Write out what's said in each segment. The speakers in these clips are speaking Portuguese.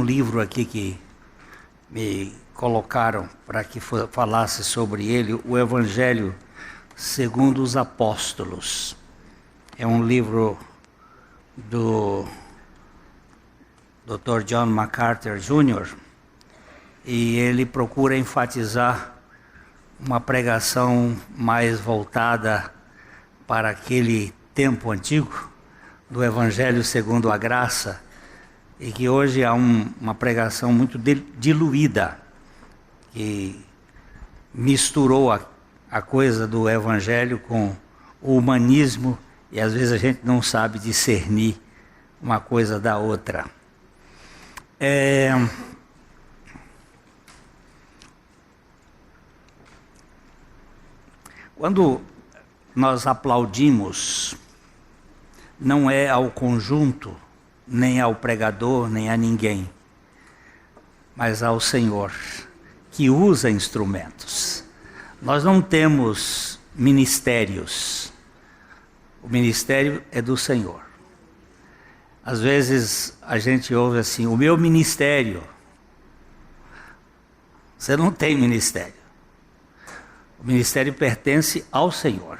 um livro aqui que me colocaram para que falasse sobre ele, o Evangelho segundo os Apóstolos. É um livro do Dr. John MacArthur Jr. e ele procura enfatizar uma pregação mais voltada para aquele tempo antigo do Evangelho segundo a graça, e que hoje há uma pregação muito diluída, que misturou a coisa do Evangelho com o humanismo, e às vezes a gente não sabe discernir uma coisa da outra. Quando nós aplaudimos, não é ao conjunto, nem ao pregador, nem a ninguém, mas ao Senhor, que usa instrumentos. Nós não temos ministérios. O ministério é do Senhor. Às vezes a gente ouve assim, o meu ministério. Você não tem ministério. O ministério pertence ao Senhor.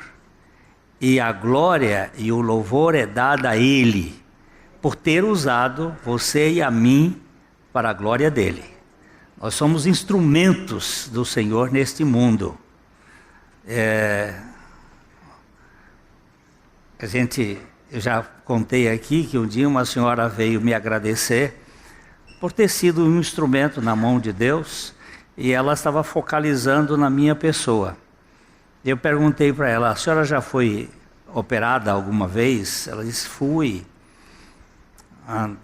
E a glória e o louvor é dada a Ele, por ter usado você e a mim para a glória dEle. Nós somos instrumentos do Senhor neste mundo. Eu já contei aqui que um dia uma senhora veio me agradecer por ter sido um instrumento na mão de Deus, e ela estava focalizando na minha pessoa. Eu perguntei para ela, a senhora já foi operada alguma vez? Ela disse, fui.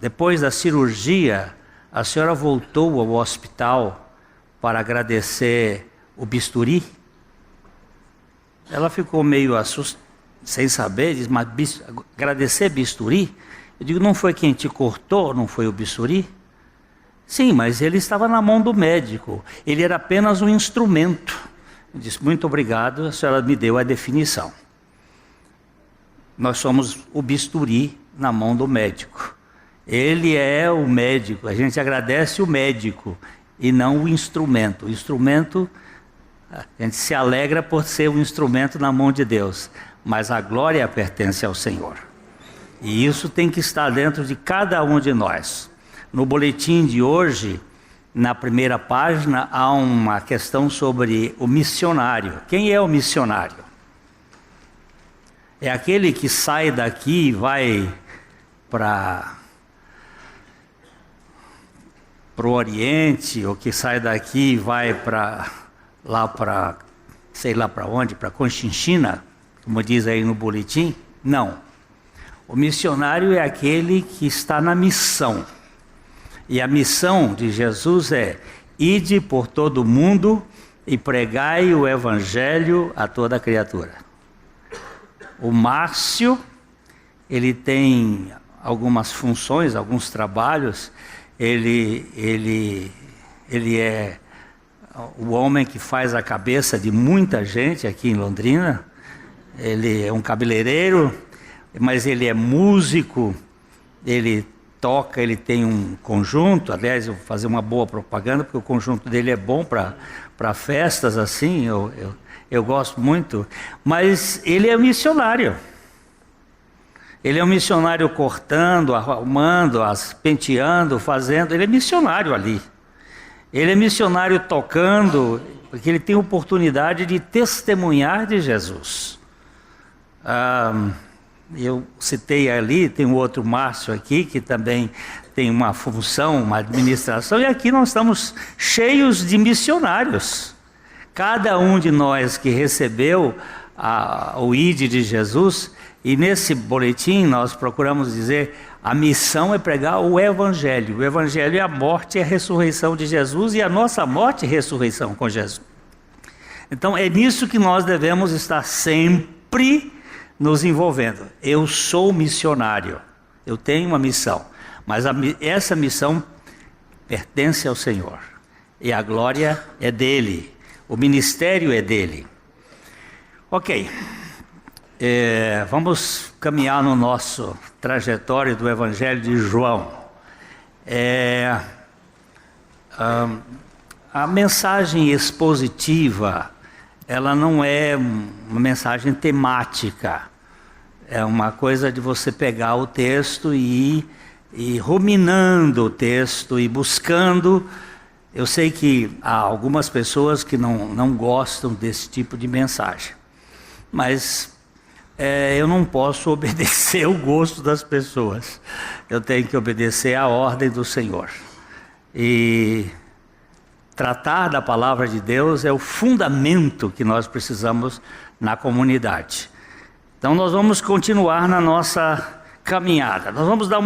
Depois da cirurgia, a senhora voltou ao hospital para agradecer o bisturi? Ela ficou meio assustada, sem saber, diz, mas agradecer bisturi? Eu digo, não foi quem te cortou, não foi o bisturi? Sim, mas ele estava na mão do médico, ele era apenas um instrumento. Eu disse, muito obrigado, a senhora me deu a definição. Nós somos o bisturi na mão do médico. Ele é o médico, a gente agradece o médico e não o instrumento. O instrumento, a gente se alegra por ser um instrumento na mão de Deus, mas a glória pertence ao Senhor. E isso tem que estar dentro de cada um de nós. No boletim de hoje, na primeira página, há uma questão sobre o missionário. Quem é o missionário? É aquele que sai daqui e vai para o Oriente, ou que sai daqui e vai sei lá para onde, para Conchinchina, como diz aí no boletim. Não. O missionário é aquele que está na missão. E a missão de Jesus é: ide por todo o mundo e pregai o Evangelho a toda criatura. O Márcio, ele tem algumas funções, alguns trabalhos. Ele é o homem que faz a cabeça de muita gente aqui em Londrina. Ele é um cabeleireiro, mas ele é músico, ele toca, ele tem um conjunto. Aliás, eu vou fazer uma boa propaganda, porque o conjunto dele é bom para festas assim, eu gosto muito. Mas ele é missionário. Ele é um missionário cortando, arrumando, penteando, fazendo. Ele é missionário ali. Ele é missionário tocando, porque ele tem oportunidade de testemunhar de Jesus. Eu citei ali, tem um outro Márcio aqui, que também tem uma função, uma administração, e aqui nós estamos cheios de missionários. Cada um de nós que recebeu o ID de Jesus, e nesse boletim nós procuramos dizer, a missão é pregar o Evangelho. O Evangelho é a morte e a ressurreição de Jesus, e a nossa morte e ressurreição com Jesus. Então é nisso que nós devemos estar sempre nos envolvendo. Eu sou missionário, eu tenho uma missão, mas essa missão pertence ao Senhor, e a glória é dele, o ministério é dele. Ok, vamos caminhar no nosso trajetório do Evangelho de João. A mensagem expositiva, ela não é uma mensagem temática. É uma coisa de você pegar o texto e ir ruminando o texto e buscando. Eu sei que há algumas pessoas que não gostam desse tipo de mensagem, mas eu não posso obedecer o gosto das pessoas. Eu tenho que obedecer à ordem do Senhor. E tratar da palavra de Deus é o fundamento que nós precisamos na comunidade. Então nós vamos continuar na nossa caminhada. Nós vamos dar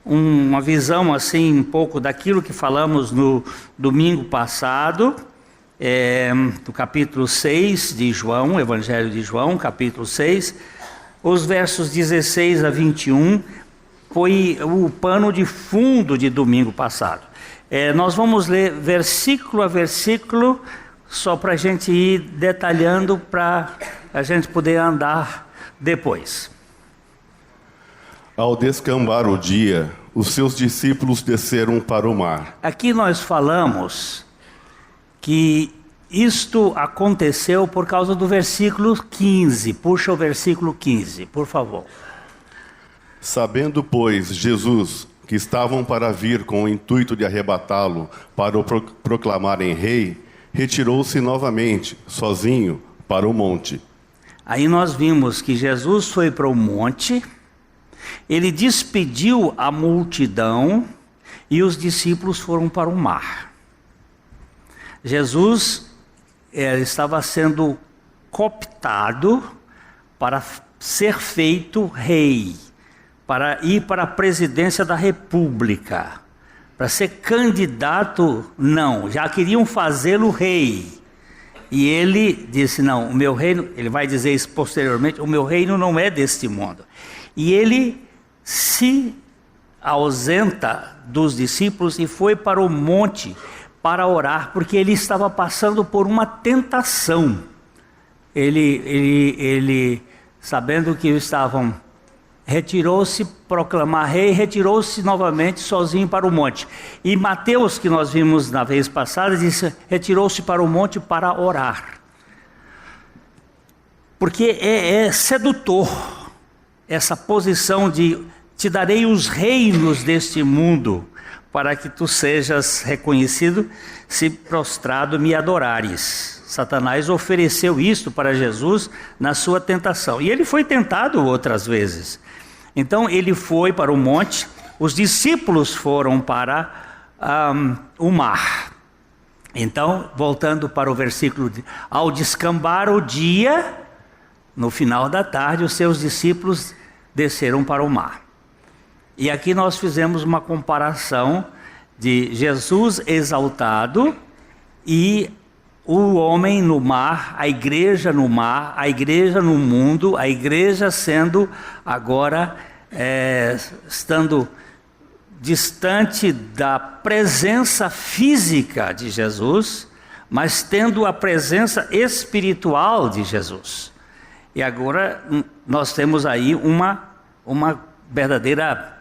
uma visão assim um pouco daquilo que falamos no domingo passado, do capítulo 6 de João, Evangelho de João, capítulo 6, os versos 16 a 21, foi o pano de fundo de domingo passado. Nós vamos ler versículo a versículo, só para a gente ir detalhando, para a gente poder andar depois. Ao descambar o dia, os seus discípulos desceram para o mar. Aqui nós falamos que isto aconteceu por causa do versículo 15. Puxa o versículo 15, por favor. Sabendo, pois, Jesus que estavam para vir com o intuito de arrebatá-lo para o proclamarem rei, retirou-se novamente, sozinho, para o monte. Aí nós vimos que Jesus foi para o monte, ele despediu a multidão e os discípulos foram para o mar. Jesus estava sendo cooptado para ser feito rei, para ir para a presidência da República, para ser candidato. Não, já queriam fazê-lo rei. E ele disse: não, o meu reino, ele vai dizer isso posteriormente, o meu reino não é deste mundo. E ele se ausenta dos discípulos e foi para o monte para orar, porque ele estava passando por uma tentação. Ele sabendo que estavam, retirou-se, proclamar rei, retirou-se novamente sozinho para o monte. E Mateus, que nós vimos na vez passada, disse: retirou-se para o monte para orar. Porque é sedutor essa posição de: te darei os reinos deste mundo, para que tu sejas reconhecido, se prostrado me adorares. Satanás ofereceu isto para Jesus na sua tentação. E ele foi tentado outras vezes. Então ele foi para o monte, os discípulos foram para o mar. Então, voltando para o versículo, ao descambar o dia, no final da tarde, os seus discípulos desceram para o mar. E aqui nós fizemos uma comparação de Jesus exaltado e o homem no mar, a igreja no mar, a igreja no mundo, a igreja sendo agora, estando distante da presença física de Jesus, mas tendo a presença espiritual de Jesus. E agora nós temos aí uma verdadeira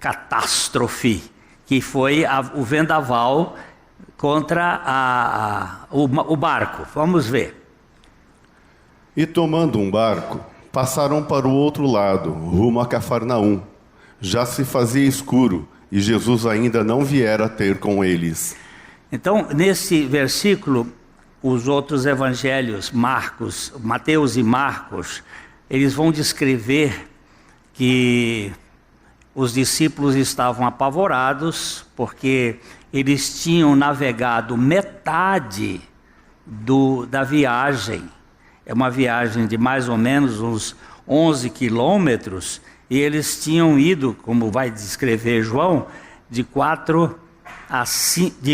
catástrofe, que foi o vendaval contra o barco. Vamos ver. E tomando um barco, passaram para o outro lado, rumo a Cafarnaum. Já se fazia escuro e Jesus ainda não viera ter com eles. Então, nesse versículo, os outros evangelhos, Mateus e Marcos, eles vão descrever que os discípulos estavam apavorados, porque eles tinham navegado metade da viagem. É uma viagem de mais ou menos uns 11 quilômetros, e eles tinham ido, como vai descrever João, de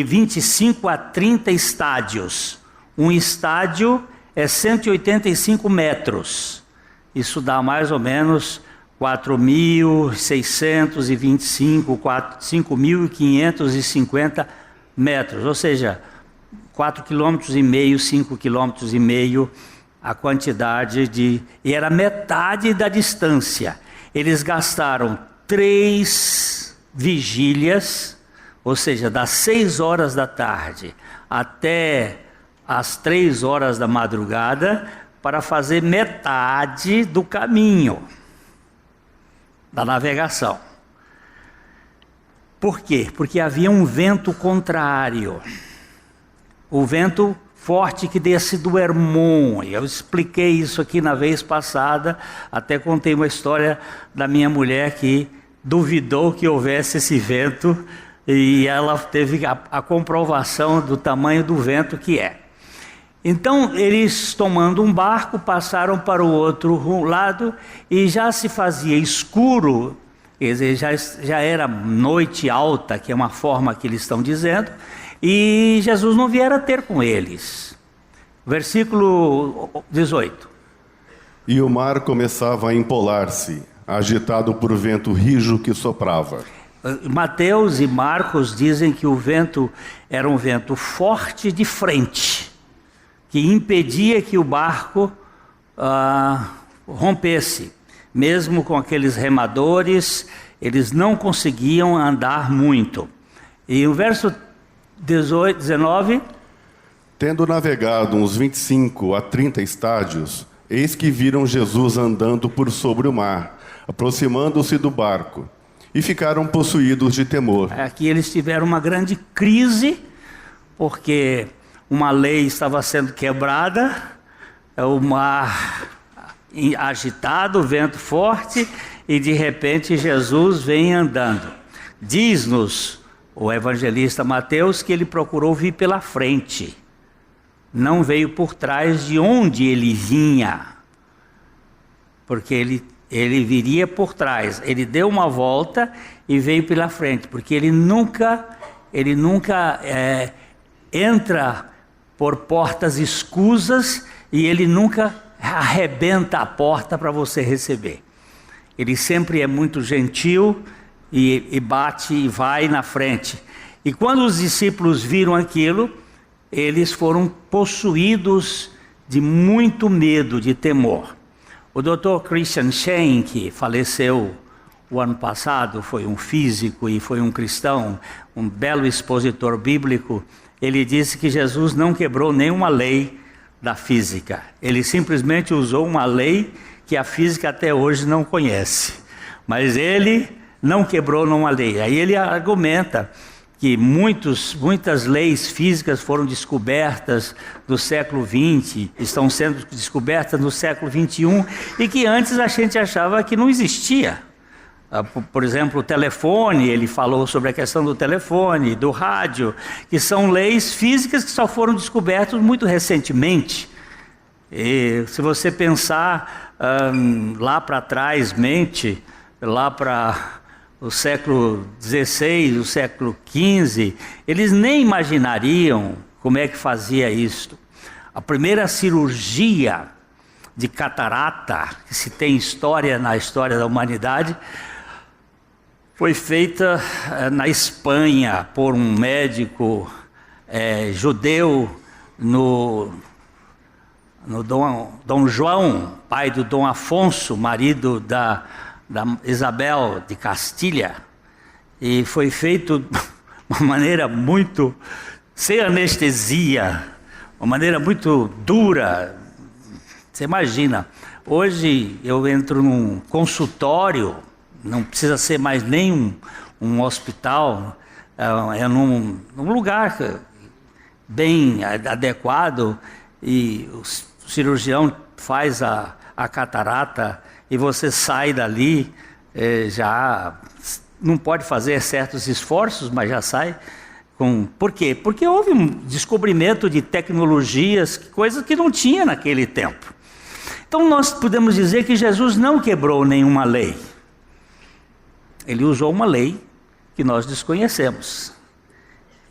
25 a 30 estádios. Um estádio é 185 metros. Isso dá mais ou menos 4.625, 5.550 metros, ou seja, 4,5 km, 5,5 km, a quantidade e era metade da distância. Eles gastaram 3 vigílias, ou seja, das 6 horas da tarde até as 3 horas da madrugada, para fazer metade do caminho da navegação. Por quê? Porque havia um vento contrário, o vento forte que desce do Hermon. Eu expliquei isso aqui na vez passada, até contei uma história da minha mulher que duvidou que houvesse esse vento, e ela teve a comprovação do tamanho do vento que é. Então eles, tomando um barco, passaram para o outro lado, e já se fazia escuro, quer dizer, já era noite alta, que é uma forma que eles estão dizendo, e Jesus não viera ter com eles. Versículo 18. E o mar começava a empolar-se, agitado por vento rijo que soprava. Mateus e Marcos dizem que o vento era um vento forte de frente, que impedia que o barco rompesse. Mesmo com aqueles remadores, eles não conseguiam andar muito. E o verso 19... Tendo navegado uns 25 a 30 estádios, eis que viram Jesus andando por sobre o mar, aproximando-se do barco, e ficaram possuídos de temor. Aqui eles tiveram uma grande crise, porque uma lei estava sendo quebrada, o mar agitado, o vento forte, e de repente Jesus vem andando. Diz-nos o evangelista Mateus que ele procurou vir pela frente, não veio por trás de onde ele vinha, porque ele viria por trás. Ele deu uma volta e veio pela frente, porque ele nunca entra por portas escusas, e ele nunca arrebenta a porta para você receber. Ele sempre é muito gentil e bate e vai na frente. E quando os discípulos viram aquilo, eles foram possuídos de muito medo, de temor. O Dr. Christian Shane, que faleceu o ano passado, foi um físico e foi um cristão, um belo expositor bíblico, ele disse que Jesus não quebrou nenhuma lei da física. Ele simplesmente usou uma lei que a física até hoje não conhece. Mas ele não quebrou nenhuma lei. Aí ele argumenta que muitas leis físicas foram descobertas no século XX, estão sendo descobertas no século XXI, e que antes a gente achava que não existia. Por exemplo, o telefone, ele falou sobre a questão do telefone, do rádio, que são leis físicas que só foram descobertas muito recentemente. E se você pensar lá para trás, lá para o século XVI, o século XV, eles nem imaginariam como é que fazia isto. A primeira cirurgia de catarata que se tem na história da humanidade foi feita na Espanha por um médico judeu, no Dom João, pai do Dom Afonso, marido da Isabel de Castilha, e foi feito de uma maneira muito, sem anestesia, uma maneira muito dura. Você imagina, hoje eu entro num consultório, não precisa ser mais nem um hospital, num lugar bem adequado, e o cirurgião faz a catarata, e você sai dali, já não pode fazer certos esforços, mas já sai. Por quê? Porque houve um descobrimento de tecnologias, coisas que não tinha naquele tempo. Então nós podemos dizer que Jesus não quebrou nenhuma lei. Ele usou uma lei que nós desconhecemos.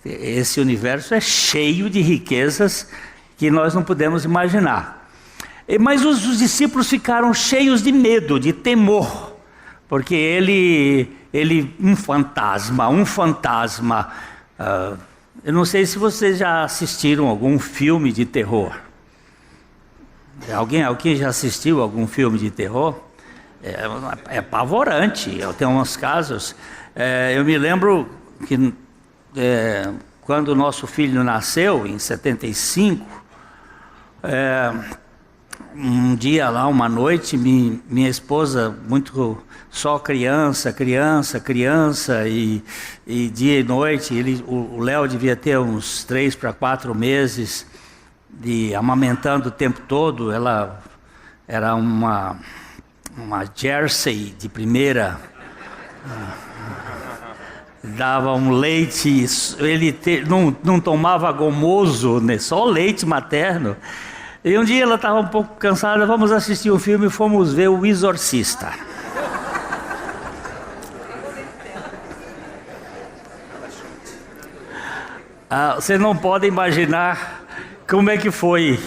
Esse universo é cheio de riquezas que nós não podemos imaginar. Mas os discípulos ficaram cheios de medo, de temor, porque um fantasma. Eu não sei se vocês já assistiram algum filme de terror. Alguém já assistiu algum filme de terror? É apavorante. Eu tenho uns casos. Eu me lembro que quando o nosso filho nasceu, em 75, um dia lá, uma noite, minha esposa, muito só criança, e dia e noite, o Léo devia ter uns 3 para 4 meses, de amamentando o tempo todo. Ela era uma Jersey de primeira, dava um leite, ele não tomava gomoso, né, só leite materno. E um dia ela estava um pouco cansada, vamos assistir um filme, e fomos ver O Exorcista. Você não pode imaginar como é que foi.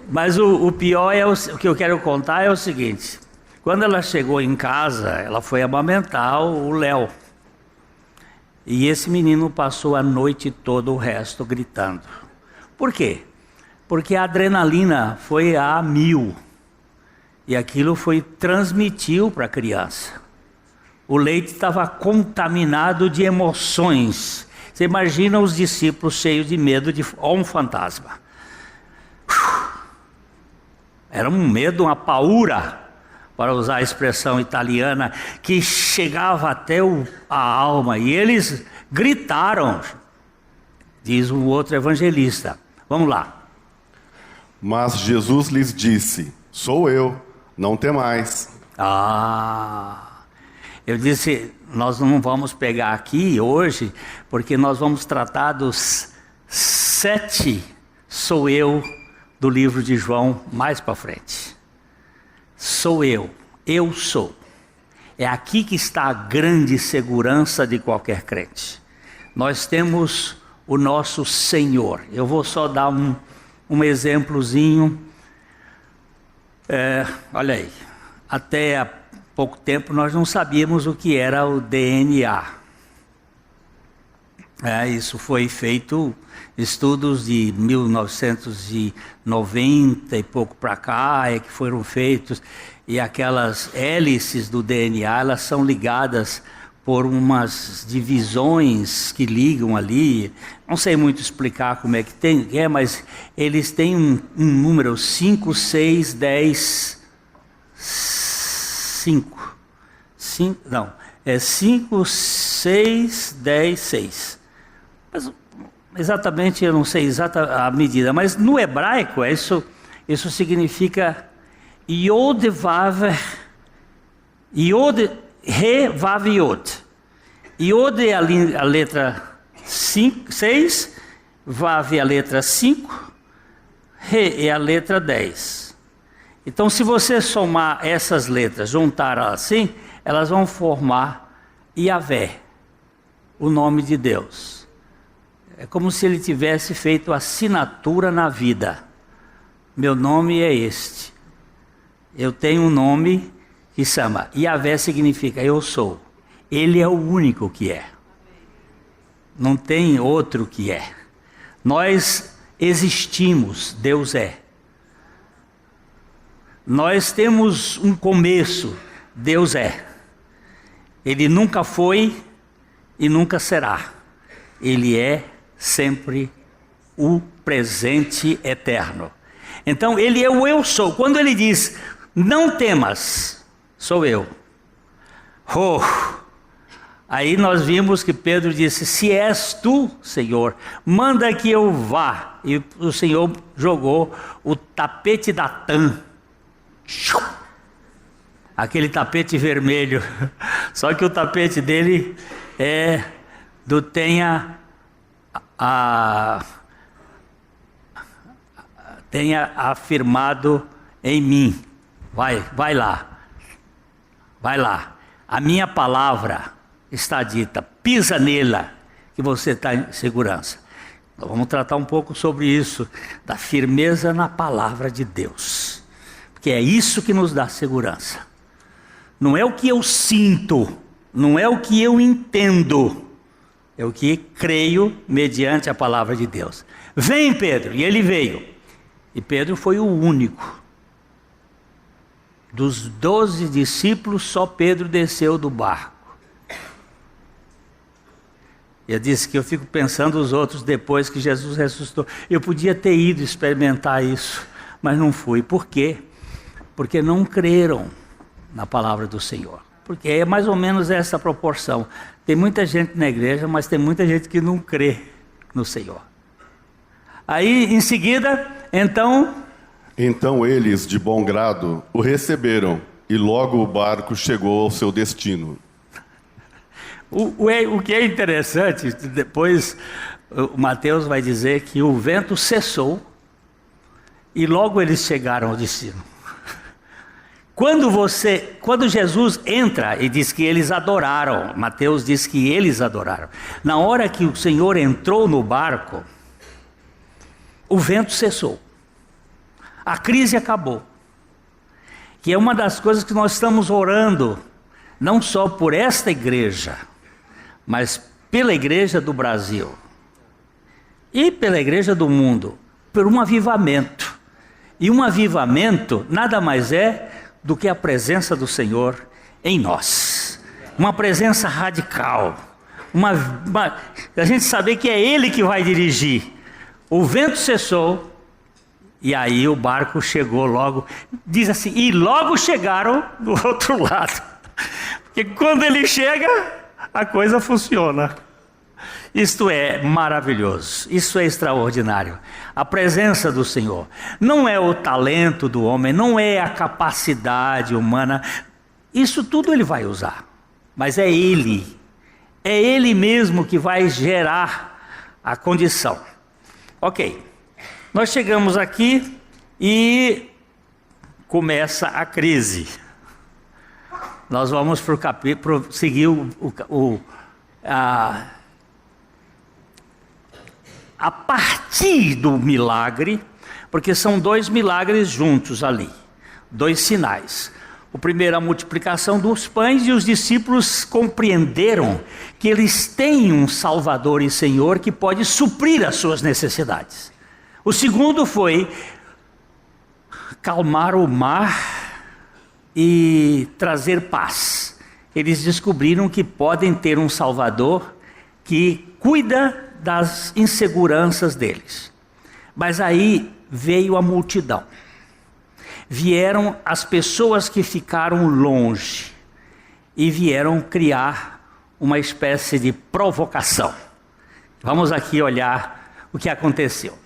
Mas o pior o que eu quero contar é o seguinte: quando ela chegou em casa, ela foi amamentar o Léo. E esse menino passou a noite toda, o resto, gritando. Por quê? Porque a adrenalina foi a 1000. E aquilo transmitiu para a criança. O leite estava contaminado de emoções. Você imagina os discípulos cheios de medo de um fantasma. Era um medo, uma paura, para usar a expressão italiana, que chegava até a alma. E eles gritaram, diz um outro evangelista. Vamos lá. Mas Jesus lhes disse: sou eu, não temais. Eu disse, nós não vamos pegar aqui hoje, porque nós vamos tratar dos 7 sou eu do livro de João mais para frente. Sou eu sou. É aqui que está a grande segurança de qualquer crente. Nós temos o nosso Senhor. Eu vou só dar um exemplozinho. Olha aí, até há pouco tempo nós não sabíamos o que era o DNA. Isso foi feito, estudos de 1990 e pouco para cá, que foram feitos, e aquelas hélices do DNA, elas são ligadas por umas divisões que ligam ali. Não sei muito explicar como é que mas eles têm um número 5, 6, 10, 5. Não, é 5, 6, 10, 6. Mas, exatamente, eu não sei exata a medida, mas no hebraico isso significa Yod Vav, Yod Re Vav Yod. Yod é a letra 6, Vav é a letra 5, Re é a letra 10. Então, se você somar essas letras, juntar assim, elas vão formar Yahvé, o nome de Deus. É como se ele tivesse feito assinatura na vida. Meu nome é este. Eu tenho um nome que chama Yahvé, significa eu sou. Ele é o único que é. Não tem outro que é. Nós existimos, Deus é. Nós temos um começo, Deus é. Ele nunca foi e nunca será. Ele é sempre o presente eterno. Então ele é o eu sou. Quando ele diz, não temas, sou eu. Aí nós vimos que Pedro disse, se és tu, Senhor, manda que eu vá. E o Senhor jogou o tapete da Tã. Aquele tapete vermelho. Só que o tapete dele é do tenha afirmado em mim. Vai lá. A minha palavra está dita, pisa nela, que você está em segurança. Então, vamos tratar um pouco sobre isso, da firmeza na palavra de Deus. Porque é isso que nos dá segurança. Não é o que eu sinto, não é o que eu entendo, é o que creio mediante a palavra de Deus. Vem, Pedro, e ele veio. E Pedro foi o único. Dos 12 discípulos, só Pedro desceu do barco. Eu disse que eu fico pensando os outros depois que Jesus ressuscitou. Eu podia ter ido experimentar isso, mas não fui. Por quê? Porque não creram na palavra do Senhor. Porque é mais ou menos essa proporção. Tem muita gente na igreja, mas tem muita gente que não crê no Senhor. Aí, em seguida, Então eles, de bom grado, o receberam, e logo o barco chegou ao seu destino. O que é interessante, depois o Mateus vai dizer que o vento cessou, e logo eles chegaram ao destino. Quando Jesus entra e diz que eles adoraram, Mateus diz que eles adoraram. Na hora que o Senhor entrou no barco, o vento cessou. A crise acabou. Que é uma das coisas que nós estamos orando, não só por esta igreja, mas pela igreja do Brasil e pela igreja do mundo, por um avivamento. E um avivamento nada mais é do que a presença do Senhor em nós. Uma presença radical. A gente saber que é Ele que vai dirigir. O vento cessou e aí o barco chegou logo. Diz assim, e logo chegaram do outro lado. Porque quando ele chega, a coisa funciona. Isto é maravilhoso, isso é extraordinário. A presença do Senhor não é o talento do homem, não é a capacidade humana. Isso tudo Ele vai usar, mas é Ele mesmo que vai gerar a condição. Ok, nós chegamos aqui e começa a crise. Nós vamos para o capítulo, seguir a partir do milagre, porque são dois milagres juntos ali, dois sinais. O primeiro, a multiplicação dos pães, e os discípulos compreenderam que eles têm um Salvador e Senhor que pode suprir as suas necessidades. O segundo foi calmar o mar e trazer paz. Eles descobriram que podem ter um Salvador que cuida das inseguranças deles. Mas aí veio a multidão. Vieram as pessoas que ficaram longe e vieram criar uma espécie de provocação. Vamos aqui olhar o que aconteceu.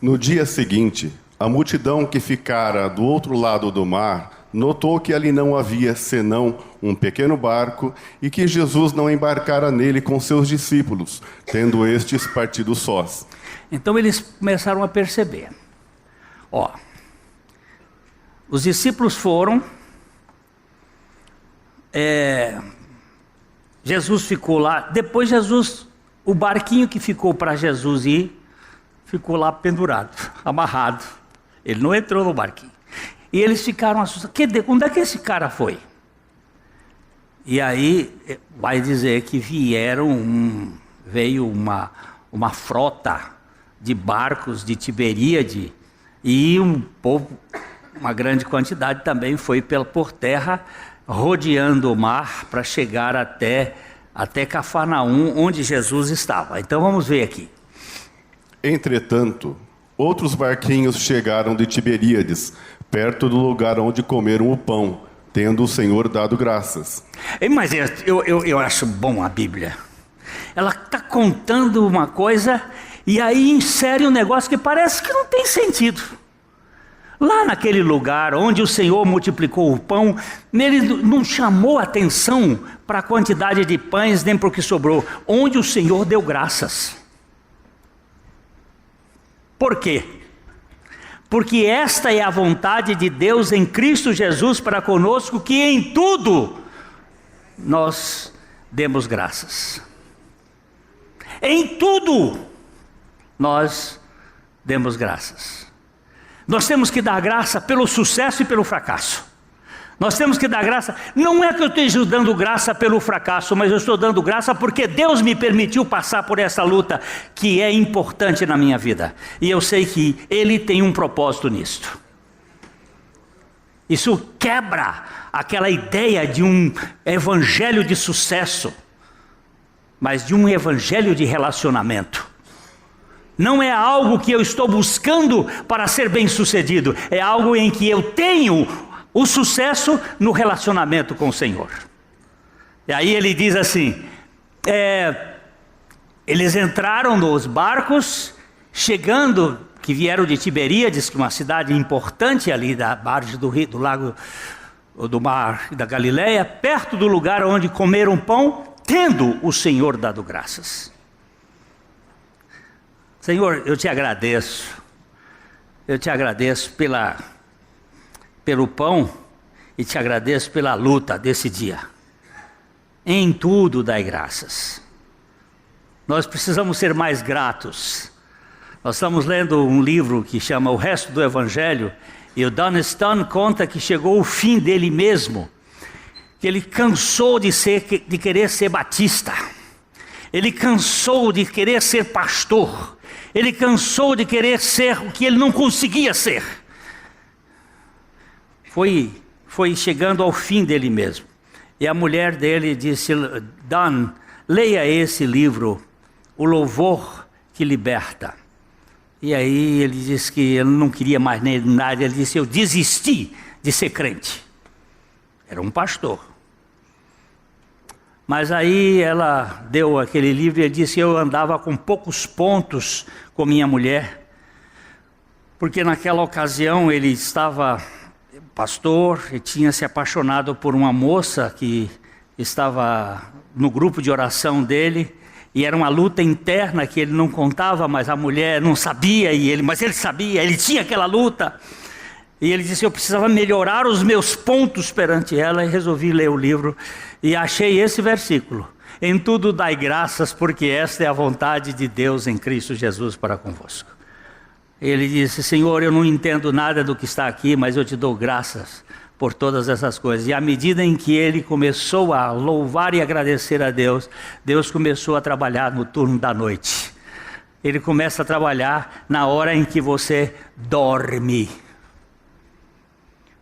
No dia seguinte, a multidão que ficara do outro lado do mar notou que ali não havia senão um pequeno barco e que Jesus não embarcara nele com seus discípulos, tendo estes partido sós. Então eles começaram a perceber. Os discípulos foram, Jesus ficou lá, depois o barquinho que ficou para Jesus ir, ficou lá pendurado, amarrado. Ele não entrou no barquinho. E eles ficaram assustados. Onde é que esse cara foi? E aí vai dizer que veio uma frota de barcos de Tiberíade, e uma grande quantidade também foi por terra, rodeando o mar para chegar até Cafarnaum, onde Jesus estava. Então vamos ver aqui. Entretanto, outros barquinhos chegaram de Tiberíades, perto do lugar onde comeram o pão, tendo o Senhor dado graças. Mas eu acho bom a Bíblia. Ela está contando uma coisa e aí insere um negócio que parece que não tem sentido. Lá naquele lugar onde o Senhor multiplicou o pão, ele não chamou atenção para a quantidade de pães nem para o que sobrou, onde o Senhor deu graças. Por quê? Porque esta é a vontade de Deus em Cristo Jesus para conosco, que em tudo nós demos graças. Em tudo nós demos graças. Nós temos que dar graça pelo sucesso e pelo fracasso. Nós temos que dar graça, não é que eu esteja dando graça pelo fracasso, mas eu estou dando graça porque Deus me permitiu passar por essa luta que é importante na minha vida. E eu sei que Ele tem um propósito nisto. Isso quebra aquela ideia de um evangelho de sucesso. mas de um evangelho de relacionamento. Não é algo que eu estou buscando para ser bem-sucedido, é algo em que eu tenho o sucesso no relacionamento com o Senhor. E aí ele diz assim, eles entraram nos barcos, chegando, que vieram de Tiberíades, que é uma cidade importante ali da margem do rio, do lago, do mar da Galileia, perto do lugar onde comeram pão, tendo o Senhor dado graças. Senhor, eu te agradeço pelo pão e te agradeço pela luta desse dia. Em tudo dai graças. Nós precisamos ser mais gratos. Nós estamos lendo um livro que chama O Resto do Evangelho, e o Dunstan conta que chegou o fim dele mesmo, que ele cansou de querer ser batista, ele cansou de querer ser pastor, ele cansou de querer ser o que ele não conseguia ser. Foi chegando ao fim dele mesmo. E a mulher dele disse, Dan, leia esse livro, O Louvor que Liberta. E aí ele disse que ele não queria mais nada, ele disse, eu desisti de ser crente. Era um pastor. Mas aí ela deu aquele livro e ele disse, eu andava com poucos pontos com minha mulher, porque naquela ocasião ele estava pastor e tinha se apaixonado por uma moça que estava no grupo de oração dele, e era uma luta interna que ele não contava, mas a mulher não sabia, mas ele sabia, ele tinha aquela luta. E ele disse, eu precisava melhorar os meus pontos perante ela, e resolvi ler o livro, e achei esse versículo. Em tudo dai graças, porque esta é a vontade de Deus em Cristo Jesus para convosco. Ele disse, Senhor, eu não entendo nada do que está aqui, mas eu te dou graças por todas essas coisas. E à medida em que ele começou a louvar e agradecer a Deus, Deus começou a trabalhar no turno da noite. Ele começa a trabalhar na hora em que você dorme.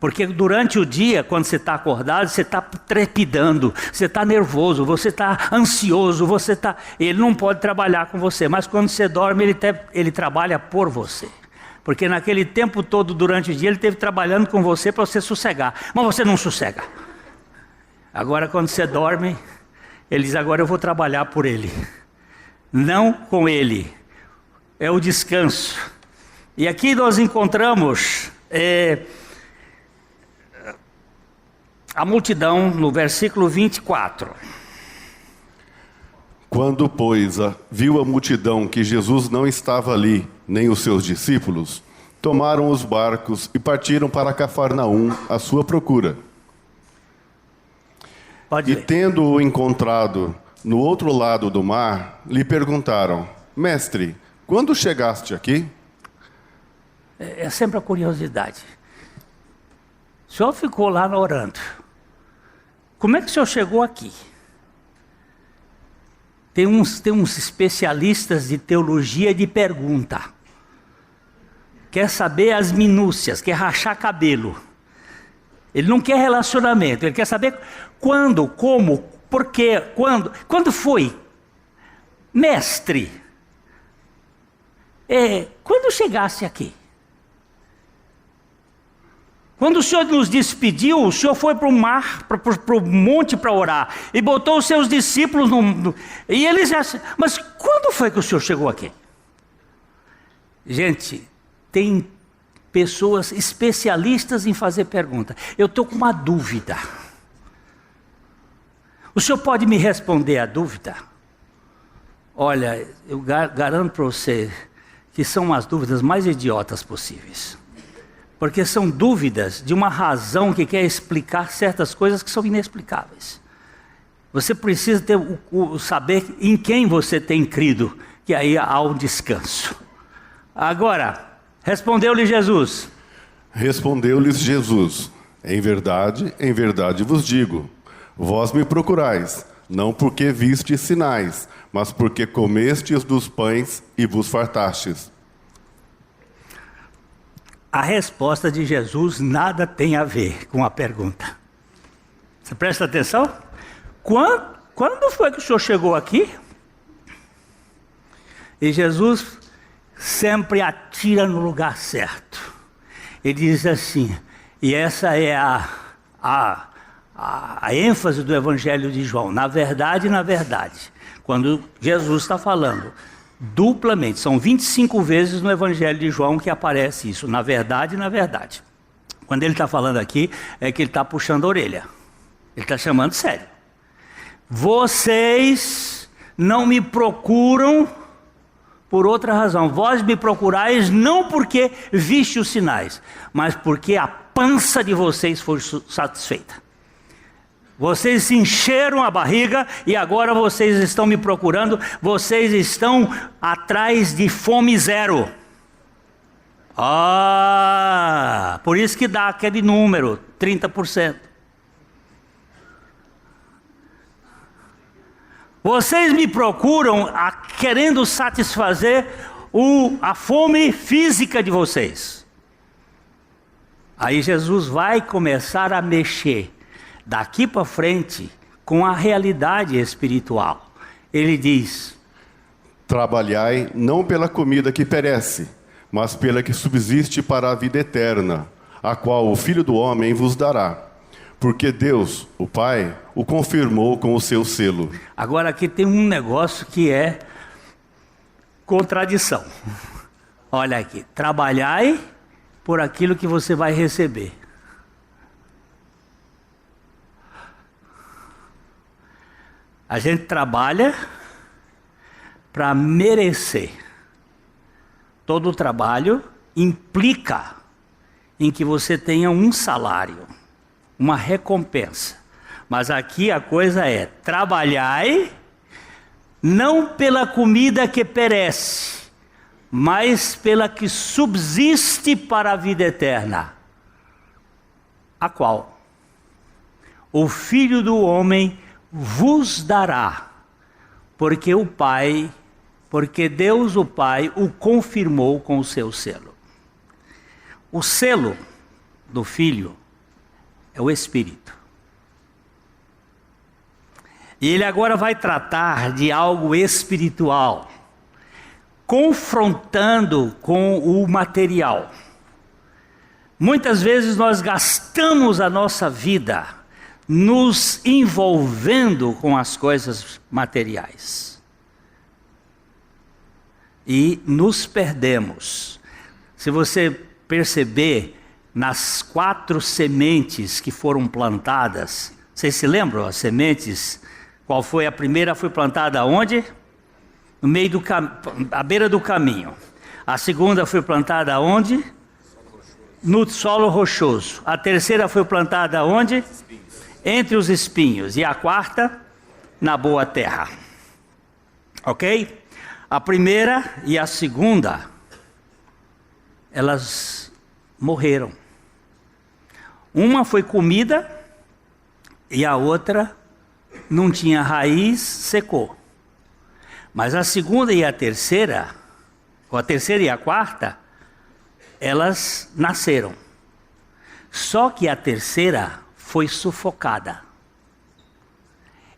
Porque durante o dia, quando você está acordado, você está trepidando, você está nervoso, você está ansioso, ele não pode trabalhar com você, mas quando você dorme, ele trabalha por você. Porque naquele tempo todo, durante o dia, ele esteve trabalhando com você para você sossegar. Mas você não sossega. Agora, quando você dorme, ele diz, agora eu vou trabalhar por ele. Não com ele. É o descanso. E aqui nós encontramos a multidão no versículo 24. Quando, pois, viu a multidão que Jesus não estava ali, nem os seus discípulos, tomaram os barcos e partiram para Cafarnaum à sua procura. E tendo-o encontrado no outro lado do mar, lhe perguntaram, Mestre, quando chegaste aqui? É sempre a curiosidade. O senhor ficou lá orando. Como é que o senhor chegou aqui? Tem uns especialistas de teologia de pergunta. Quer saber as minúcias, quer rachar cabelo. Ele não quer relacionamento, ele quer saber quando, como, por quê, quando. Quando foi? Mestre, quando chegasse aqui? Quando o Senhor nos despediu, o Senhor foi para o mar, para o monte para orar, e botou os seus discípulos e eles mas quando foi que o Senhor chegou aqui? Gente, tem pessoas especialistas em fazer pergunta. Eu estou com uma dúvida. O Senhor pode me responder a dúvida? Olha, eu garanto para você que são as dúvidas mais idiotas possíveis. Porque são dúvidas de uma razão que quer explicar certas coisas que são inexplicáveis. Você precisa ter saber em quem você tem crido, que aí há um descanso. Agora, respondeu-lhe Jesus. Respondeu-lhes Jesus, em verdade vos digo, vós me procurais, não porque vistes sinais, mas porque comestes dos pães e vos fartastes. A resposta de Jesus nada tem a ver com a pergunta. Você presta atenção? Quando foi que o senhor chegou aqui? E Jesus sempre atira no lugar certo. Ele diz assim, e essa é a ênfase do Evangelho de João. Na verdade, quando Jesus está falando duplamente, são 25 vezes no Evangelho de João que aparece isso. Na verdade. Quando ele está falando aqui, é que ele está puxando a orelha. Ele está chamando sério. Vocês não me procuram por outra razão. Vós me procurais não porque viste os sinais, mas porque a pança de vocês foi satisfeita. Vocês se encheram a barriga e agora vocês estão me procurando. Vocês estão atrás de fome zero. Por isso que dá aquele número, 30%. Vocês me procuram querendo satisfazer a fome física de vocês. Aí Jesus vai começar a mexer daqui para frente com a realidade espiritual. Ele diz: trabalhai não pela comida que perece, mas pela que subsiste para a vida eterna, a qual o Filho do Homem vos dará. Porque Deus, o Pai, o confirmou com o seu selo. Agora aqui tem um negócio que é contradição. Olha aqui, trabalhai por aquilo que você vai receber. A gente trabalha para merecer. Todo trabalho implica em que você tenha um salário, uma recompensa. Mas aqui a coisa é: trabalhai não pela comida que perece, mas pela que subsiste para a vida eterna, a qual o Filho do Homem vos dará, porque Deus o Pai o confirmou com o seu selo. O selo do Filho é o Espírito. E ele agora vai tratar de algo espiritual, confrontando com o material. Muitas vezes nós gastamos a nossa vida nos envolvendo com as coisas materiais e nos perdemos. Se você perceber, nas 4 sementes que foram plantadas, vocês se lembram as sementes? Qual foi a primeira? Foi plantada onde? No meio do à beira do caminho. A segunda foi plantada onde? No solo rochoso. A terceira foi plantada onde? Entre os espinhos. E a quarta, na boa terra. Ok? A primeira e a segunda, elas morreram. Uma foi comida e a outra não tinha raiz, secou. Mas a segunda e a terceira, ou a terceira e a quarta, elas nasceram. Só que a terceira foi sufocada.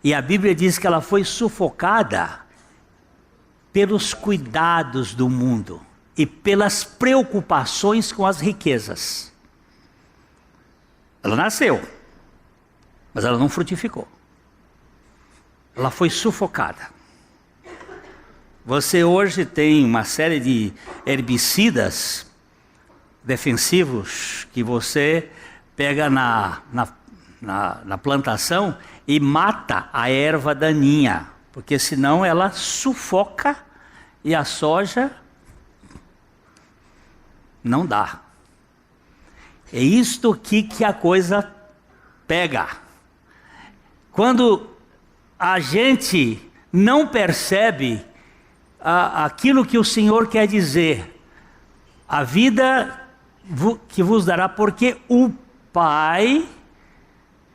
E a Bíblia diz que ela foi sufocada pelos cuidados do mundo e pelas preocupações com as riquezas. Ela nasceu, mas ela não frutificou. Ela foi sufocada. Você hoje tem uma série de herbicidas defensivos que você pega na plantação e mata a erva daninha, porque senão ela sufoca e a soja não dá. É isto aqui que a coisa pega. Quando a gente não percebe aquilo que o Senhor quer dizer, a vida que vos dará, porque o Pai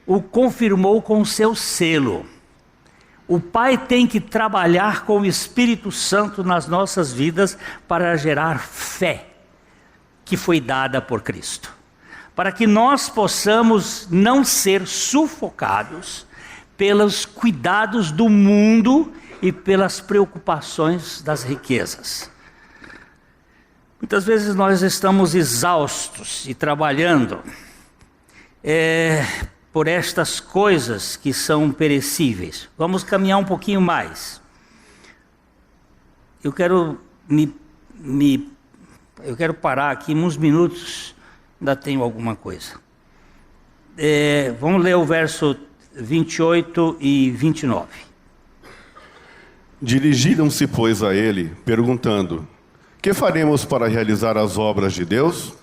o confirmou com o seu selo. O Pai tem que trabalhar com o Espírito Santo nas nossas vidas para gerar fé que foi dada por Cristo, para que nós possamos não ser sufocados pelos cuidados do mundo e pelas preocupações das riquezas. Muitas vezes nós estamos exaustos e trabalhando por estas coisas que são perecíveis. Vamos caminhar um pouquinho mais. Eu quero parar aqui uns minutos, ainda tenho alguma coisa. Vamos ler o verso 28 e 29. Dirigiram-se, pois, a ele, perguntando: que faremos para realizar as obras de Deus?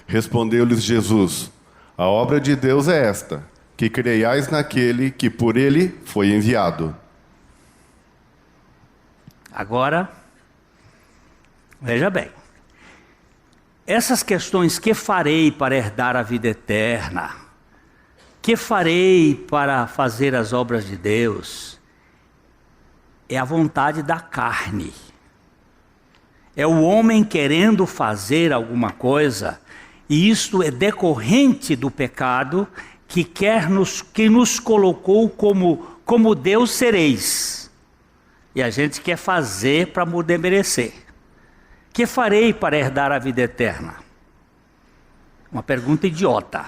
Respondeu-lhes Jesus: a obra de Deus é esta, que creiais naquele que por ele foi enviado. Agora, veja bem. Essas questões, que farei para herdar a vida eterna? Que farei para fazer as obras de Deus? É a vontade da carne. É o homem querendo fazer alguma coisa, e isto é decorrente do pecado que nos colocou como Deus sereis. E a gente quer fazer para merecer. Que farei para herdar a vida eterna? Uma pergunta idiota.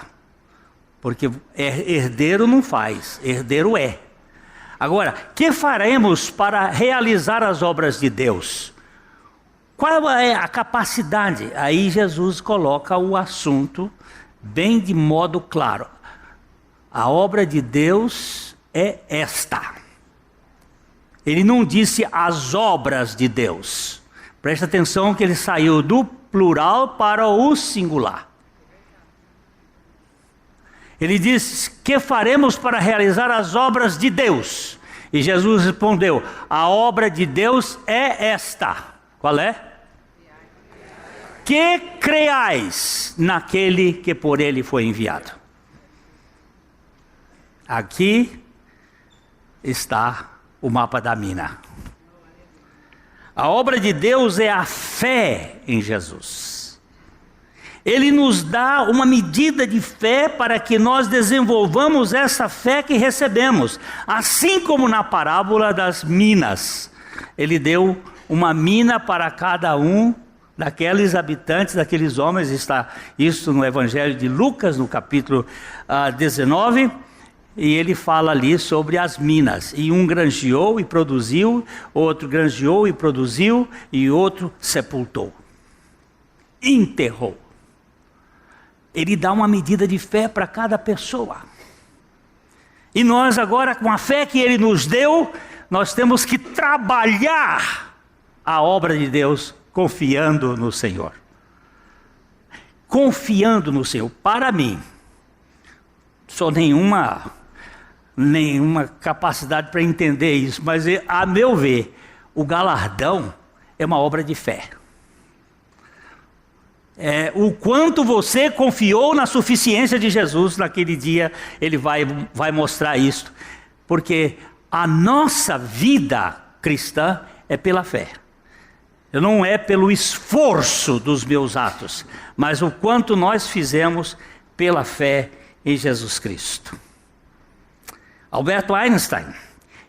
Porque herdeiro não faz, herdeiro é. Agora, que faremos para realizar as obras de Deus? Qual é a capacidade? Aí Jesus coloca o assunto bem de modo claro. A obra de Deus é esta. Ele não disse as obras de Deus. Presta atenção que ele saiu do plural para o singular. Ele disse: que faremos para realizar as obras de Deus? E Jesus respondeu: a obra de Deus é esta. Qual é? Que creais naquele que por ele foi enviado. Aqui está o mapa da mina. A obra de Deus é a fé em Jesus. Ele nos dá uma medida de fé para que nós desenvolvamos essa fé que recebemos. Assim como na parábola das minas. Ele deu uma mina para cada um daqueles habitantes, daqueles homens. Está isso no Evangelho de Lucas, no capítulo 19. E ele fala ali sobre as minas. E um granjeou e produziu, outro granjeou e produziu, e outro sepultou. Enterrou. Ele dá uma medida de fé para cada pessoa. E nós agora, com a fé que ele nos deu, nós temos que trabalhar a obra de Deus confiando no Senhor. Confiando no Senhor. Para mim, só nenhuma capacidade para entender isso, mas a meu ver, o galardão é uma obra de fé. O quanto você confiou na suficiência de Jesus naquele dia, ele vai mostrar isso, porque a nossa vida cristã é pela fé. Não é pelo esforço dos meus atos, mas o quanto nós fizemos pela fé em Jesus Cristo. Albert Einstein,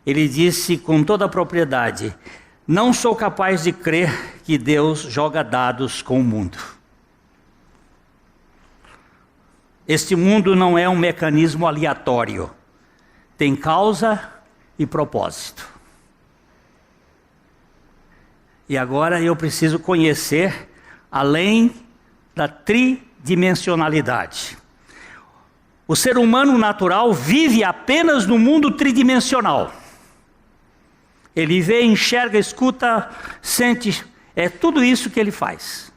ele disse com toda a propriedade: não sou capaz de crer que Deus joga dados com o mundo. Este mundo não é um mecanismo aleatório, tem causa e propósito. E agora eu preciso conhecer além da tridimensionalidade. O ser humano natural vive apenas no mundo tridimensional. Ele vê, enxerga, escuta, sente, é tudo isso que ele faz.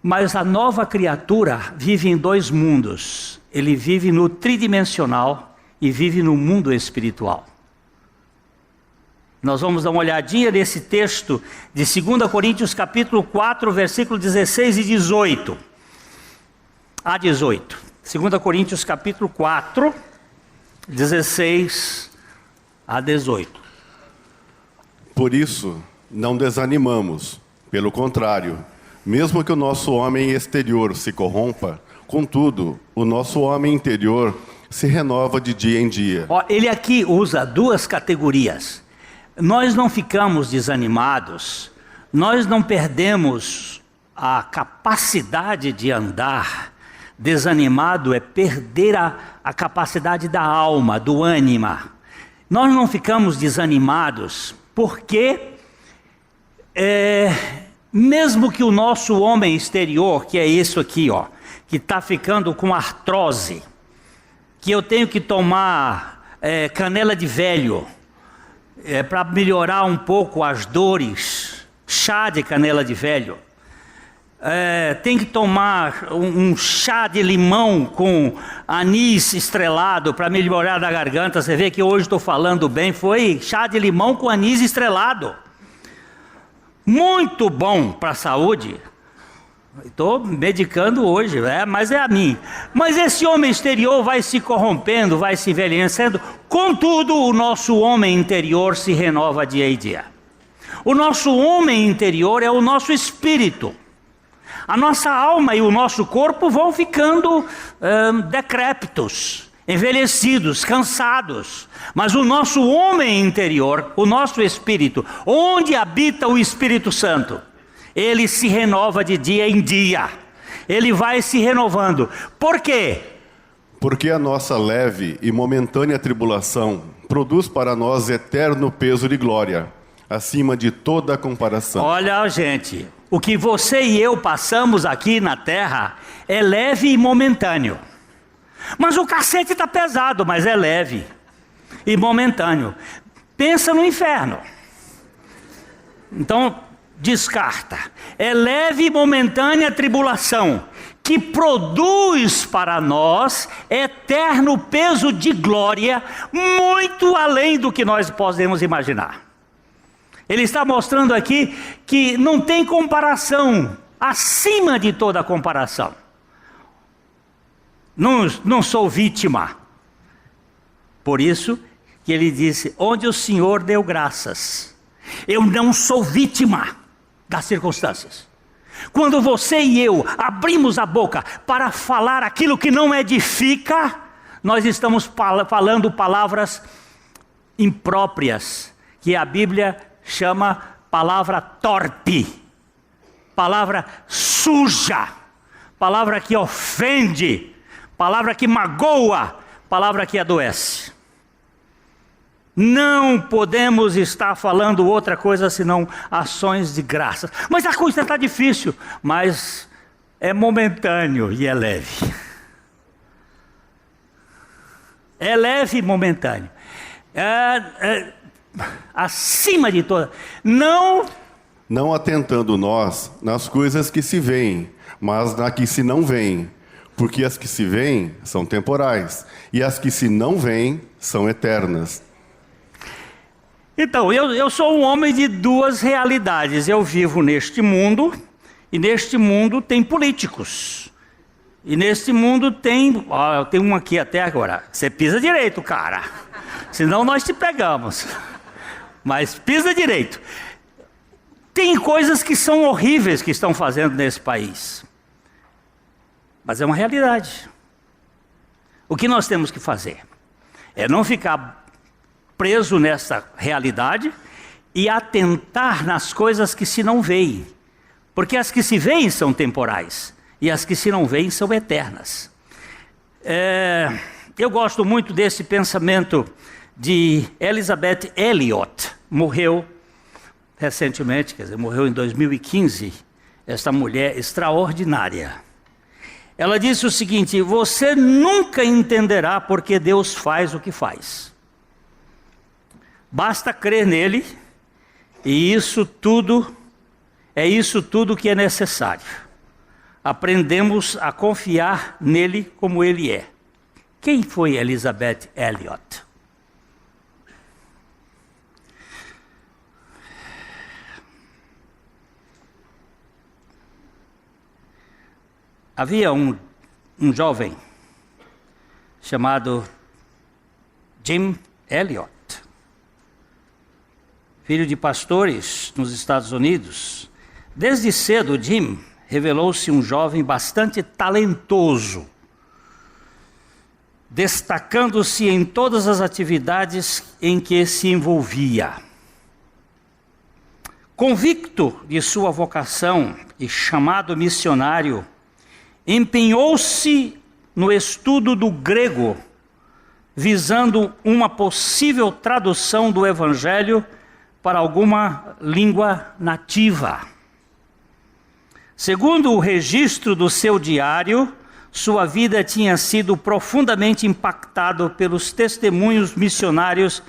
Mas a nova criatura vive em dois mundos. Ele vive no tridimensional e vive no mundo espiritual. Nós vamos dar uma olhadinha nesse texto de 2 Coríntios capítulo 4, versículo 16 e 18. A 18. 2 Coríntios capítulo 4, 16 a 18. Por isso, não desanimamos. Pelo contrário, mesmo que o nosso homem exterior se corrompa, contudo, o nosso homem interior se renova de dia em dia. Ó, ele aqui usa duas categorias. Nós não ficamos desanimados, nós não perdemos a capacidade de andar. Desanimado é perder a capacidade da alma, do ânima. Nós não ficamos desanimados porque, mesmo que o nosso homem exterior, que é isso aqui, ó, que está ficando com artrose, que eu tenho que tomar canela de velho, para melhorar um pouco as dores, chá de canela de velho. Tem que tomar um chá de limão com anis estrelado para melhorar a garganta. Você vê que hoje estou falando bem, foi chá de limão com anis estrelado. Muito bom para a saúde. Estou medicando hoje, mas é a mim. Mas esse homem exterior vai se corrompendo, vai se envelhecendo. Contudo, o nosso homem interior se renova dia e dia. O nosso homem interior é o nosso espírito. A nossa alma e o nosso corpo vão ficando decrépitos, envelhecidos, cansados. Mas o nosso homem interior, o nosso espírito, onde habita o Espírito Santo, ele se renova de dia em dia. Ele vai se renovando. Por quê? Porque a nossa leve e momentânea tribulação produz para nós eterno peso de glória, acima de toda comparação. Olha, gente, o que você e eu passamos aqui na terra é leve e momentâneo. Mas o cacete está pesado, mas é leve e momentâneo. Pensa no inferno. Então, descarta. É leve e momentânea tribulação que produz para nós eterno peso de glória, muito além do que nós podemos imaginar. Ele está mostrando aqui que não tem comparação, acima de toda comparação. Não sou vítima. Por isso que ele disse, onde o Senhor deu graças. Eu não sou vítima das circunstâncias. Quando você e eu abrimos a boca para falar aquilo que não edifica, nós estamos falando palavras impróprias, que a Bíblia chama palavra torpe, palavra suja, palavra que ofende, palavra que magoa, palavra que adoece. Não podemos estar falando outra coisa senão ações de graça. Mas a coisa está difícil, mas é momentâneo e é leve. É leve e momentâneo. Acima de toda. Não atentando nós nas coisas que se veem, mas na que se não veem. Porque as que se veem são temporais, e as que se não veem são eternas. Então, eu sou um homem de duas realidades. Eu vivo neste mundo, e neste mundo tem políticos. E neste mundo tem... eu tenho um aqui até agora. Você pisa direito, cara. Senão nós te pegamos. Mas pisa direito. Tem coisas que são horríveis que estão fazendo nesse país. Mas é uma realidade. O que nós temos que fazer? É não ficar preso nessa realidade e atentar nas coisas que se não veem. Porque as que se veem são temporais e as que se não veem são eternas. Eu gosto muito desse pensamento de Elisabeth Elliot. Morreu recentemente, quer dizer, morreu em 2015. Esta mulher extraordinária. Ela disse o seguinte: você nunca entenderá porque Deus faz o que faz. Basta crer nele, e é isso tudo que é necessário. Aprendemos a confiar nele como ele é. Quem foi Elisabeth Elliot? Havia um jovem chamado Jim Elliot, filho de pastores nos Estados Unidos. Desde cedo, Jim revelou-se um jovem bastante talentoso. destacando-se em todas as atividades em que se envolvia. Convicto de sua vocação e chamado missionário, empenhou-se no estudo do grego, visando uma possível tradução do Evangelho para alguma língua nativa. Segundo o registro do seu diário, sua vida tinha sido profundamente impactada pelos testemunhos missionários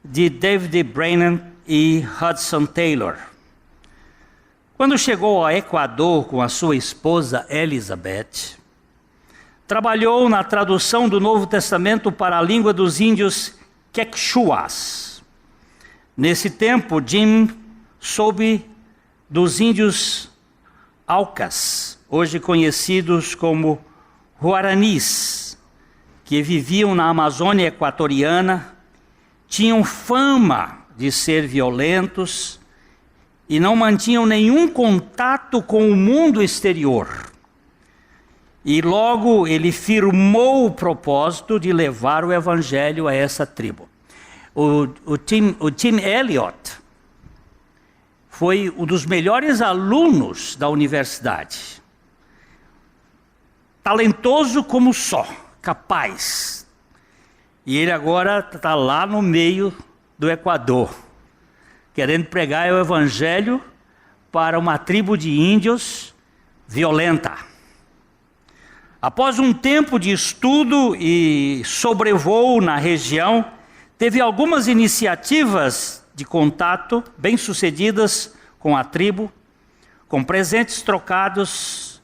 de David Brainerd e Hudson Taylor. Quando chegou ao Equador com a sua esposa Elizabeth, trabalhou na tradução do Novo Testamento para a língua dos índios Quechuas. Nesse tempo, Jim soube dos índios Aucas, hoje conhecidos como Guaranis, que viviam na Amazônia equatoriana, tinham fama de ser violentos e não mantinham nenhum contato com o mundo exterior. E logo ele firmou o propósito de levar o evangelho a essa tribo. O Tim Elliott foi um dos melhores alunos da universidade. Talentoso como só, capaz. E ele agora está lá no meio do Equador, querendo pregar o evangelho para uma tribo de índios violenta. Após um tempo de estudo e sobrevoo na região, teve algumas iniciativas de contato bem-sucedidas com a tribo, com presentes trocados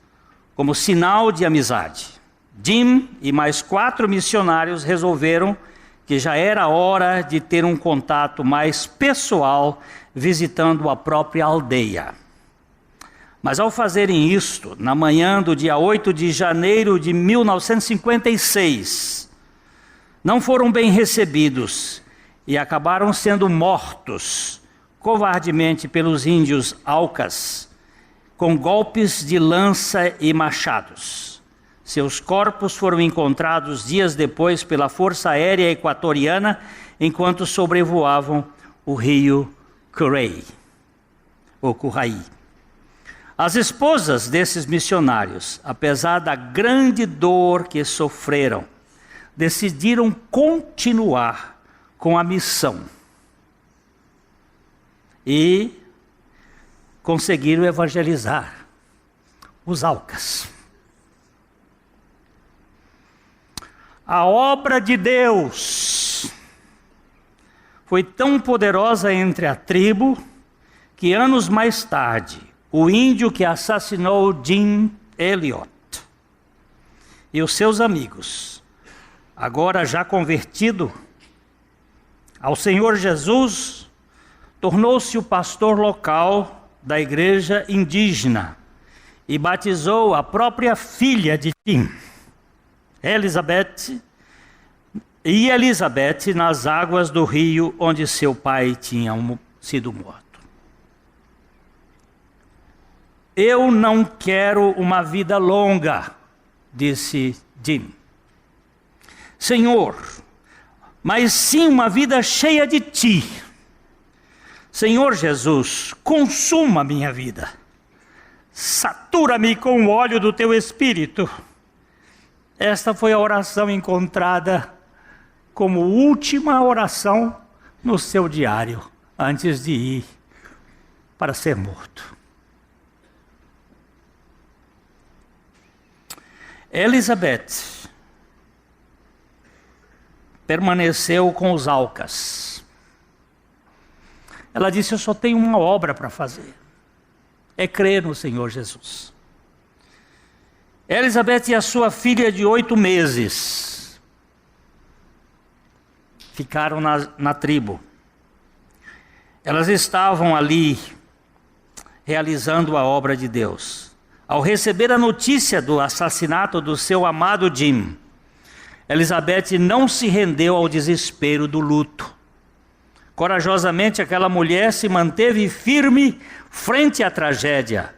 como sinal de amizade. Jim e mais 4 missionários resolveram que já era hora de ter um contato mais pessoal, visitando a própria aldeia. Mas ao fazerem isto, na manhã do dia 8 de janeiro de 1956, não foram bem recebidos e acabaram sendo mortos covardemente pelos índios Aucas, com golpes de lança e machados. Seus corpos foram encontrados dias depois pela Força Aérea Equatoriana, enquanto sobrevoavam o rio Currai. As esposas desses missionários, apesar da grande dor que sofreram, decidiram continuar com a missão e conseguiram evangelizar os Aucas. A obra de Deus foi tão poderosa entre a tribo que anos mais tarde, o índio que assassinou Jim Elliott e os seus amigos, agora já convertido ao Senhor Jesus, tornou-se o pastor local da igreja indígena e batizou a própria filha de Jim, Elizabeth, nas águas do rio onde seu pai tinha sido morto. Eu não quero uma vida longa, disse Jim, Senhor, mas sim uma vida cheia de Ti. Senhor Jesus, consuma minha vida. Satura-me com o óleo do Teu Espírito. Esta foi a oração encontrada como última oração no seu diário, antes de ir para ser morto. Elizabeth permaneceu com os Aucas. Ela disse: eu só tenho uma obra para fazer, é crer no Senhor Jesus. Elizabeth e a sua filha de 8 meses ficaram na tribo. Elas estavam ali realizando a obra de Deus. Ao receber a notícia do assassinato do seu amado Jim, Elizabeth não se rendeu ao desespero do luto. Corajosamente, aquela mulher se manteve firme frente à tragédia,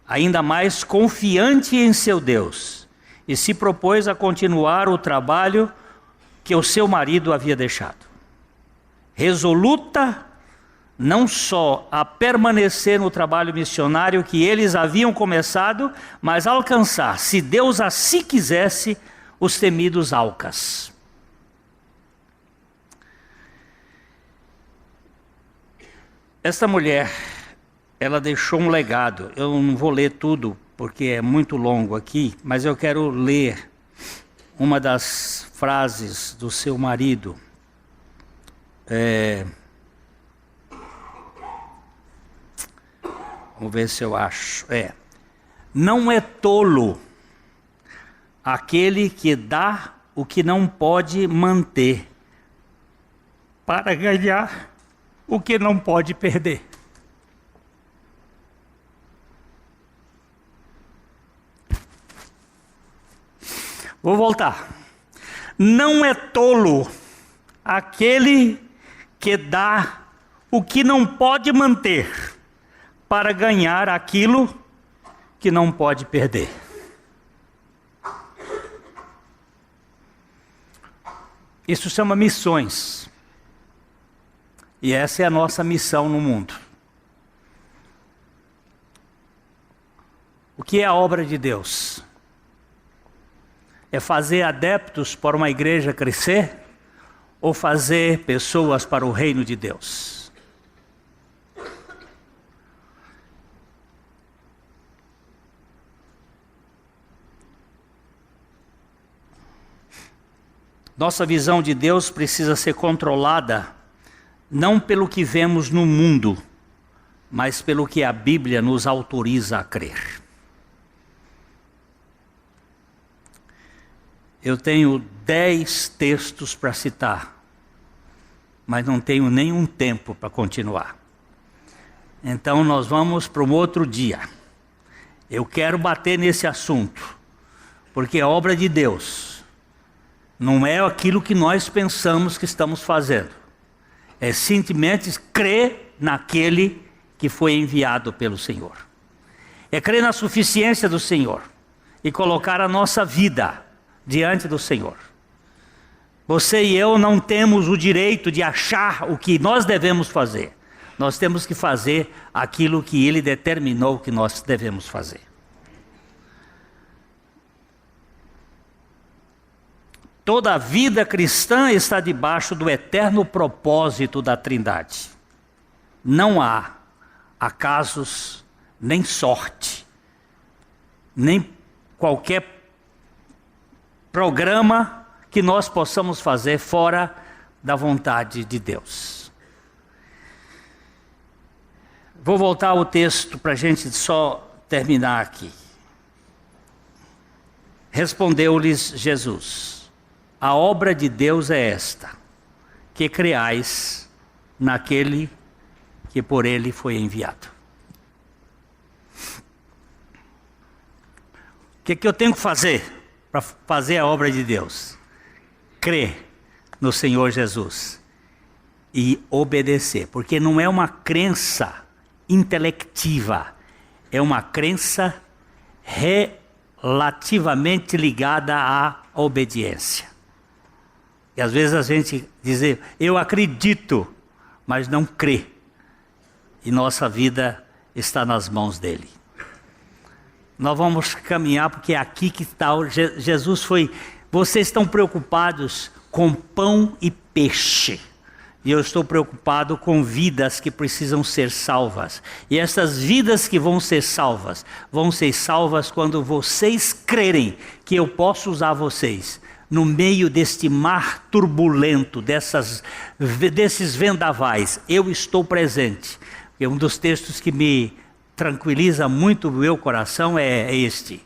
ainda mais confiante em seu Deus, e se propôs a continuar o trabalho que o seu marido havia deixado. Resoluta não só a permanecer no trabalho missionário que eles haviam começado, mas a alcançar, se Deus assim quisesse, os temidos Alcas. Esta mulher, ela deixou um legado. Eu não vou ler tudo, porque é muito longo aqui, mas eu quero ler uma das frases do seu marido. Vamos ver se eu acho. Não é tolo aquele que dá o que não pode manter, para ganhar o que não pode perder. Vou voltar. Não é tolo aquele que dá o que não pode manter, para ganhar aquilo que não pode perder. Isso chama missões. E essa é a nossa missão no mundo. O que é a obra de Deus? É fazer adeptos para uma igreja crescer? Ou fazer pessoas para o reino de Deus? Nossa visão de Deus precisa ser controlada não pelo que vemos no mundo, mas pelo que a Bíblia nos autoriza a crer. Eu tenho 10 textos para citar, mas não tenho nenhum tempo para continuar. Então nós vamos para um outro dia. Eu quero bater nesse assunto, porque a obra de Deus não é aquilo que nós pensamos que estamos fazendo. É simplesmente crer naquele que foi enviado pelo Senhor. É crer na suficiência do Senhor e colocar a nossa vida diante do Senhor. Você e eu não temos o direito de achar o que nós devemos fazer. Nós temos que fazer aquilo que Ele determinou que nós devemos fazer. Toda a vida cristã está debaixo do eterno propósito da Trindade. Não há acasos, nem sorte, nem qualquer programa que nós possamos fazer fora da vontade de Deus. Vou voltar ao texto para a gente só terminar aqui. Respondeu-lhes Jesus: a obra de Deus é esta, que creais naquele que por ele foi enviado. O que eu tenho que fazer para fazer a obra de Deus? Crer no Senhor Jesus e obedecer, porque não é uma crença intelectiva, é uma crença relativamente ligada à obediência. E às vezes a gente diz, eu acredito, mas não crê. E nossa vida está nas mãos dele. Nós vamos caminhar, porque é aqui que está. Jesus foi, vocês estão preocupados com pão e peixe. E eu estou preocupado com vidas que precisam ser salvas. E essas vidas que vão ser salvas quando vocês crerem que eu posso usar vocês no meio deste mar turbulento, desses vendavais. Eu estou presente. E um dos textos que me tranquiliza muito o meu coração é este: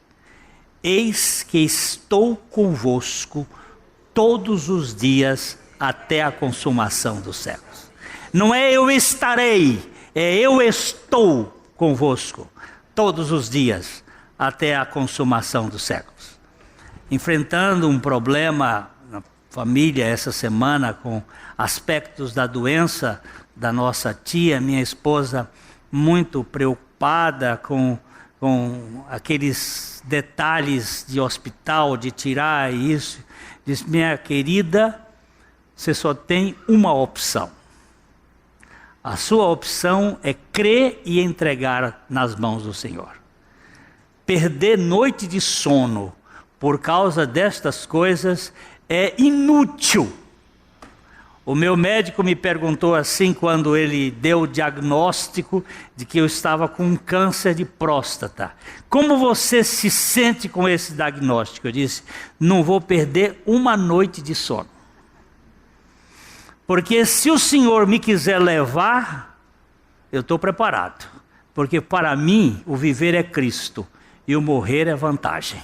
eis que estou convosco todos os dias até a consumação dos séculos. Não é eu estarei, é eu estou convosco todos os dias até a consumação dos séculos. Enfrentando um problema na família essa semana com aspectos da doença da nossa tia, minha esposa, muito preocupada com com aqueles detalhes de hospital, de tirar isso. Disse: minha querida, você só tem uma opção. A sua opção é crer e entregar nas mãos do Senhor. Perder noite de sono por causa destas coisas é inútil. O meu médico me perguntou assim quando ele deu o diagnóstico de que eu estava com um câncer de próstata: como você se sente com esse diagnóstico? Eu disse: não vou perder uma noite de sono. Porque se o Senhor me quiser levar, eu estou preparado. Porque para mim o viver é Cristo e o morrer é vantagem,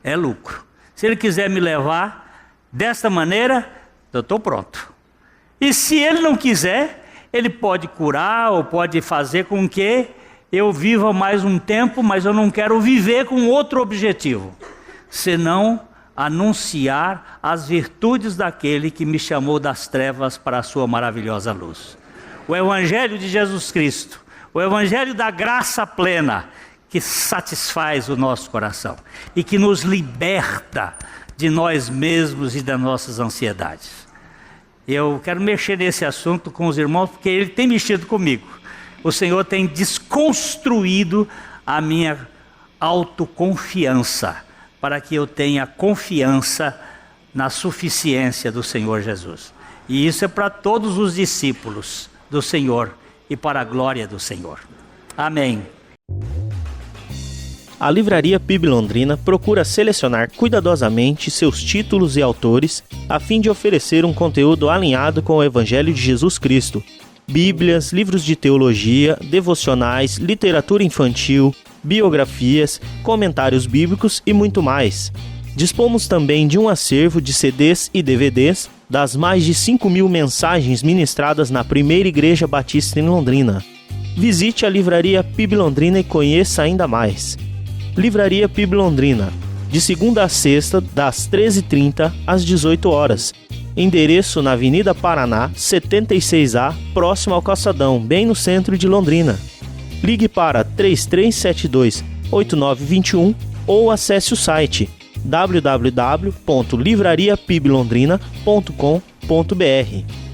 é lucro. Se Ele quiser me levar desta maneira, eu estou pronto. E se Ele não quiser, Ele pode curar ou pode fazer com que eu viva mais um tempo, mas eu não quero viver com outro objetivo, senão anunciar as virtudes daquele que me chamou das trevas para a sua maravilhosa luz. O Evangelho de Jesus Cristo, o Evangelho da graça plena, que satisfaz o nosso coração e que nos liberta de nós mesmos e das nossas ansiedades. Eu quero mexer nesse assunto com os irmãos, porque ele tem mexido comigo. O Senhor tem desconstruído a minha autoconfiança, para que eu tenha confiança na suficiência do Senhor Jesus. E isso é para todos os discípulos do Senhor e para a glória do Senhor. Amém. A Livraria PIB Londrina procura selecionar cuidadosamente seus títulos e autores a fim de oferecer um conteúdo alinhado com o Evangelho de Jesus Cristo. Bíblias, livros de teologia, devocionais, literatura infantil, biografias, comentários bíblicos e muito mais. Dispomos também de um acervo de CDs e DVDs das mais de 5.000 mensagens ministradas na Primeira Igreja Batista em Londrina. Visite a Livraria PIB Londrina e conheça ainda mais. Livraria PIB Londrina, de segunda a sexta, das 13h30 às 18 horas. Endereço na Avenida Paraná, 76A, próximo ao Calçadão, bem no centro de Londrina. Ligue para 3372-8921 ou acesse o site www.livrariapiblondrina.com.br.